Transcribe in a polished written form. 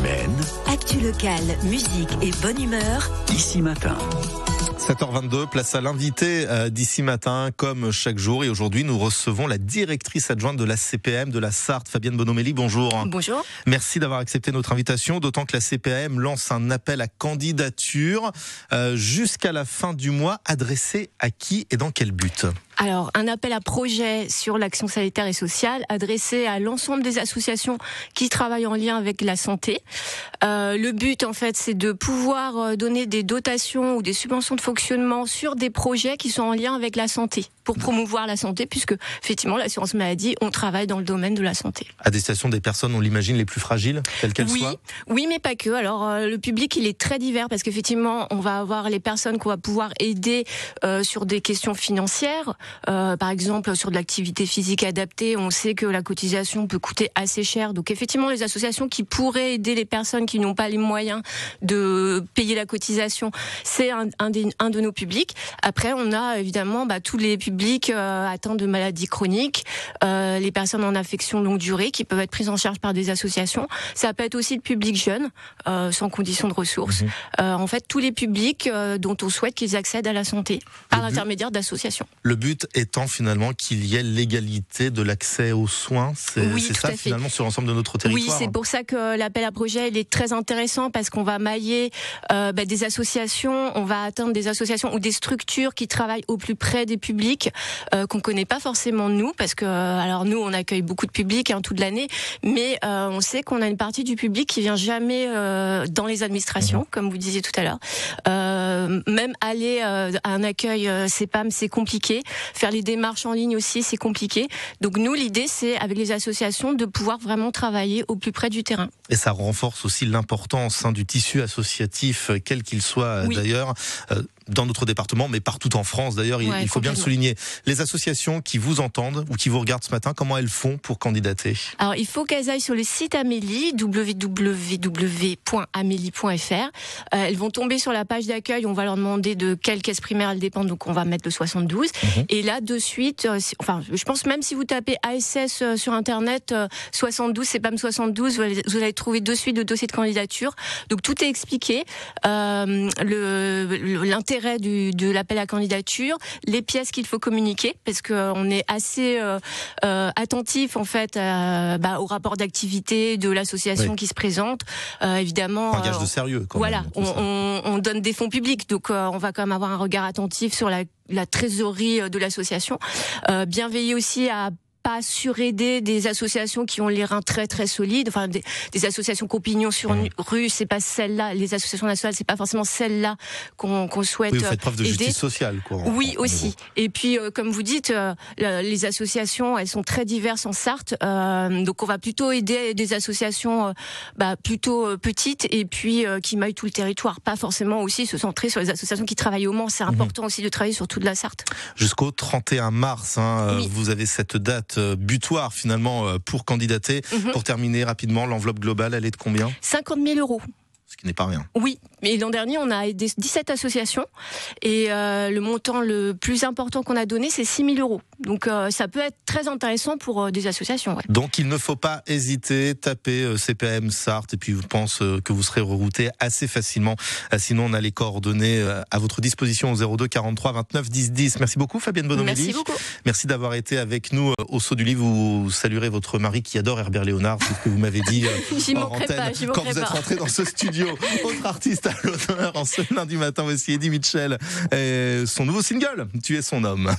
semaine. Actu locale, musique et bonne humeur. D'ici matin. 7h22, place à l'invité d'ici matin, comme chaque jour. Et aujourd'hui, nous recevons la directrice adjointe de la CPAM de la Sarthe, Fabienne Bonomelli. Bonjour. Bonjour. Merci d'avoir accepté notre invitation, d'autant que la CPAM lance un appel à candidature jusqu'à la fin du mois. Adressé à qui et dans quel but ? Alors, un appel à projet sur l'action sanitaire et sociale adressé à l'ensemble des associations qui travaillent en lien avec la santé. Le but, en fait, c'est de pouvoir donner des dotations ou des subventions de fonctionnement sur des projets qui sont en lien avec la santé, pour promouvoir la santé, puisque, effectivement, l'assurance maladie, on travaille dans le domaine de la santé. À destination des personnes, on l'imagine, les plus fragiles, quelles qu'elles soient ? Oui, mais pas que. Alors, le public, il est très divers, parce qu'effectivement, on va avoir les personnes qu'on va pouvoir aider sur des questions financières. Par exemple, sur de l'activité physique adaptée, on sait que la cotisation peut coûter assez cher. Donc effectivement, les associations qui pourraient aider les personnes qui n'ont pas les moyens de payer la cotisation, c'est un de nos publics. Après, on a évidemment tous les publics atteints de maladies chroniques, les personnes en affection longue durée qui peuvent être prises en charge par des associations. Ça peut être aussi le public jeune, sans condition de ressources. En fait, tous les publics dont on souhaite qu'ils accèdent à la santé par l'intermédiaire d'associations. Le but étant finalement qu'il y ait l'égalité de l'accès aux soins, c'est ça finalement sur l'ensemble de notre territoire. Oui, c'est pour ça que l'appel à projet il est très intéressant, parce qu'on va mailler des associations, on va atteindre des associations ou des structures qui travaillent au plus près des publics qu'on connaît pas forcément nous, parce que alors nous on accueille beaucoup de publics toute l'année, mais on sait qu'on a une partie du public qui vient jamais dans les administrations, comme vous disiez tout à l'heure. Même aller à un accueil CPAM, c'est compliqué. Faire les démarches en ligne aussi, c'est compliqué. Donc nous, l'idée, c'est avec les associations de pouvoir vraiment travailler au plus près du terrain. Et ça renforce aussi l'importance du tissu associatif, quel qu'il soit d'ailleurs, dans notre département, mais partout en France d'ailleurs, il faut bien le souligner. Les associations qui vous entendent ou qui vous regardent ce matin, comment elles font pour candidater ? Alors il faut qu'elles aillent sur le site Amélie, www.amélie.fr. Elles vont tomber sur la page d'accueil, on va leur demander de quelle caisse primaire elles dépendent, donc on va mettre le 72. Et là, de suite, je pense même si vous tapez ASS sur Internet, 72, CPAM 72, vous allez trouver de suite le dossier de candidature. Donc tout est expliqué, l'intérêt de l'appel à candidature, les pièces qu'il faut communiquer, parce qu'on est assez attentif en fait au rapport d'activité de l'association qui se présente. Évidemment, un gage de sérieux. Quand même, on donne des fonds publics, donc on va quand même avoir un regard attentif sur la trésorerie de l'association. Bien veiller aussi à pas suraider des associations qui ont les reins très très solides, enfin des associations compagnons sur rue, c'est pas celle-là, les associations nationales, c'est pas forcément celle-là qu'on souhaite aider. Vous faites preuve de justice sociale, quoi. Oui, aussi. Et puis, comme vous dites, les associations, elles sont très diverses en Sarthe, donc on va plutôt aider des associations plutôt petites et puis qui maillent tout le territoire, pas forcément aussi se centrer sur les associations qui travaillent au Mans. C'est important aussi de travailler sur toute la Sarthe. Jusqu'au 31 mars, vous avez cette date butoir finalement pour candidater. Pour terminer rapidement, l'enveloppe globale, elle est de combien ? 50 000 €. Ce qui n'est pas rien. Oui, mais l'an dernier, on a aidé 17 associations et le montant le plus important qu'on a donné, c'est 6 000 €. Donc ça peut être très intéressant pour des associations. Ouais. Donc il ne faut pas hésiter, tapez CPAM Sarthe et puis je pense que vous serez rerouté assez facilement. Sinon, on a les coordonnées à votre disposition au 02 43 29 10 10. Merci beaucoup Fabienne Bonomelli. Merci beaucoup. Merci d'avoir été avec nous au Saut du Lit. Vous saluerez votre mari qui adore Herbert Léonard, c'est ce que vous m'avez dit en antenne quand vous êtes rentré dans ce studio. Autre artiste à l'honneur en ce lundi matin, voici Eddie Mitchell et son nouveau single, Tu es son homme.